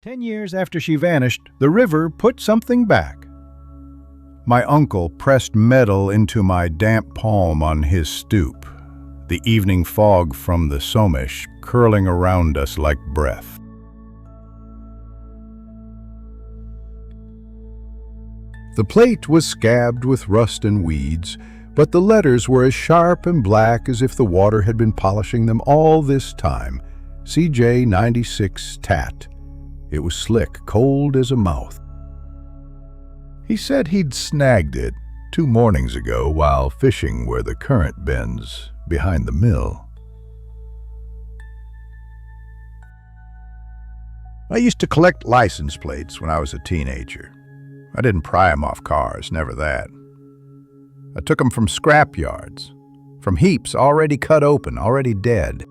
10 years after she vanished, the river put something back. My uncle pressed metal into my damp palm on his stoop, the evening fog from the Someș curling around us like breath. The plate was scabbed with rust and weeds, but the letters were as sharp and black as if the water had been polishing them all this time. CJ 96 Tat. It was slick, cold as a mouth. He said he'd snagged it 2 mornings ago while fishing where the current bends behind the mill. I used to collect license plates when I was a teenager. I didn't pry them off cars, never that. I took them from scrap yards, from heaps already cut open, already dead.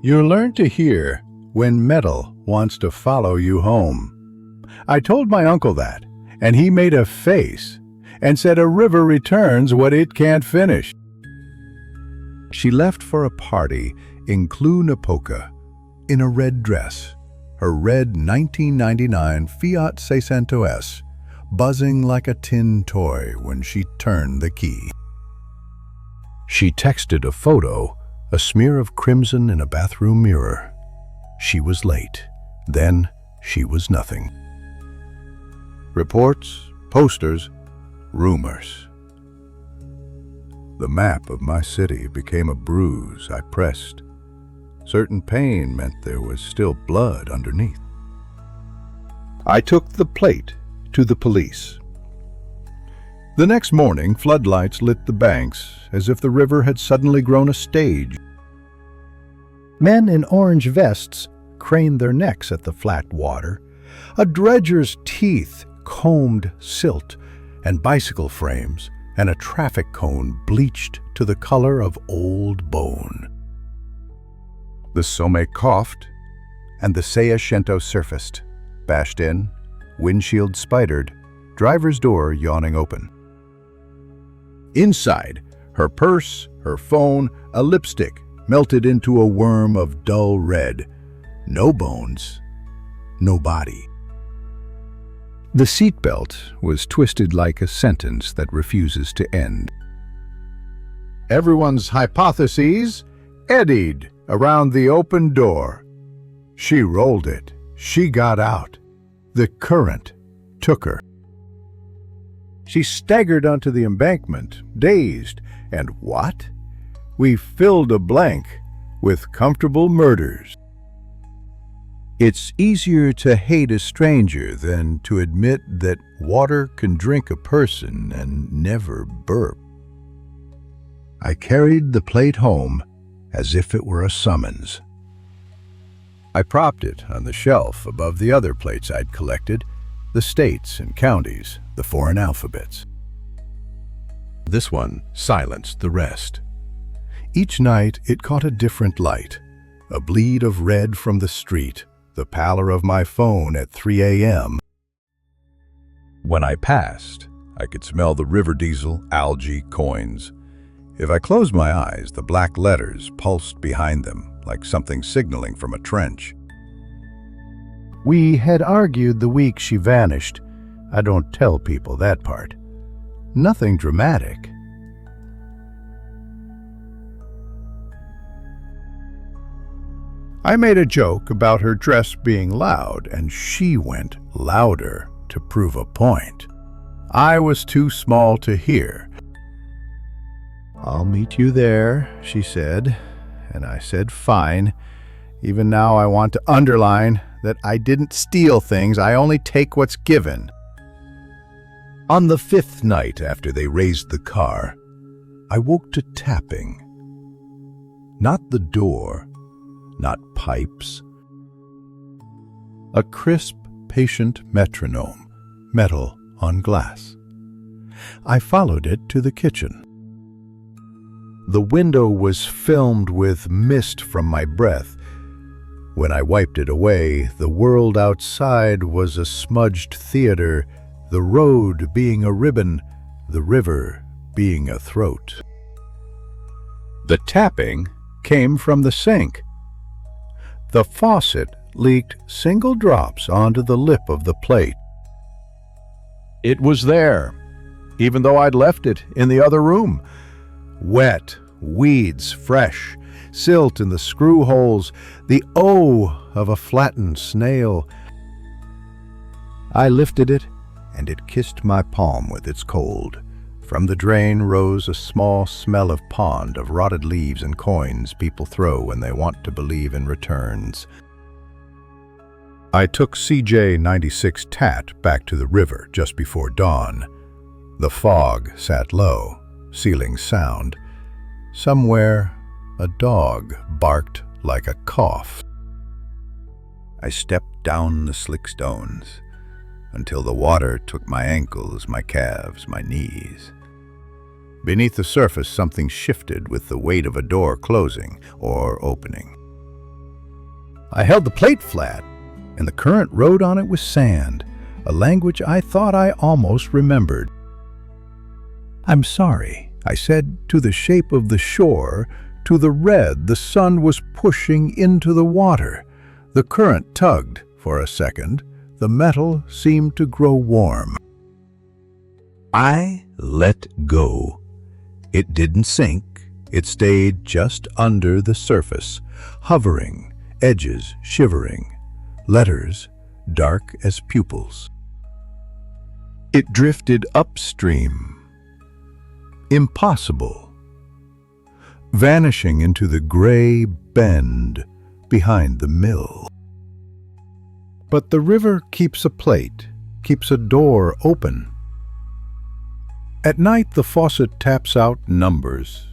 You learn to hear when metal wants to follow you home. I told my uncle that, and he made a face and said a river returns what it can't finish. She left for a party in Cluj-Napoca in a red dress, her red 1999 Fiat Seicento S buzzing like a tin toy when she turned the key. She texted a photo, a smear of crimson in a bathroom mirror. She was late. Then she was nothing. Reports, posters, rumors. The map of my city became a bruise I pressed. Certain pain meant there was still blood underneath. I took the plate to the police. The next morning, floodlights lit the banks as if the river had suddenly grown a stage. Men in orange vests craned their necks at the flat water. A dredger's teeth combed silt and bicycle frames, and a traffic cone bleached to the color of old bone. The Someș coughed, and the Fiat Seicento surfaced, bashed in, windshield spidered, driver's door yawning open. Inside, her purse, her phone, a lipstick melted into a worm of dull red. No bones, no body. The seatbelt was twisted like a sentence that refuses to end. Everyone's hypotheses eddied around the open door. She rolled it. She got out. The current took her. She staggered onto the embankment, dazed, and what? We filled a blank with comfortable murders. It's easier to hate a stranger than to admit that water can drink a person and never burp. I carried the plate home as if it were a summons. I propped it on the shelf above the other plates I'd collected, the states and counties, the foreign alphabets. This one silenced the rest. Each night it caught a different light, a bleed of red from the street, the pallor of my phone at 3 a.m. When I passed, I could smell the river diesel, algae, coins. If I closed my eyes, the black letters pulsed behind them, like something signaling from a trench. We had argued the week she vanished. I don't tell people that part. Nothing dramatic. I made a joke about her dress being loud, and she went louder to prove a point. I was too small to hear. "I'll meet you there," she said, and I said fine. Even now I want to underline that I didn't steal things, I only take what's given. On the 5th night after they raised the car, I woke to tapping. Not the door, not pipes. A crisp, patient metronome, metal on glass. I followed it to the kitchen. The window was filmed with mist from my breath. When I wiped it away, the world outside was a smudged theater, the road being a ribbon, the river being a throat. The tapping came from the sink. The faucet leaked single drops onto the lip of the plate. It was there, even though I'd left it in the other room. Wet, weeds fresh, silt in the screw holes, the O of a flattened snail. I lifted it, and it kissed my palm with its cold. From the drain rose a small smell of pond, of rotted leaves and coins people throw when they want to believe in returns. I took CJ-96 Tat back to the river just before dawn. The fog sat low, sealing sound. Somewhere, a dog barked like a cough. I stepped down the slick stones until the water took my ankles, my calves, my knees. Beneath the surface, something shifted with the weight of a door closing or opening. I held the plate flat, and the current rode on it with sand, a language I thought I almost remembered. "I'm sorry," I said, to the shape of the shore, to the red the sun was pushing into the water. The current tugged for a second. The metal seemed to grow warm. I let go. It didn't sink. It stayed just under the surface, hovering, edges shivering, letters dark as pupils. It drifted upstream. Impossible. Vanishing into the gray bend behind the mill. But the river keeps a plate, keeps a door open. At night the faucet taps out numbers,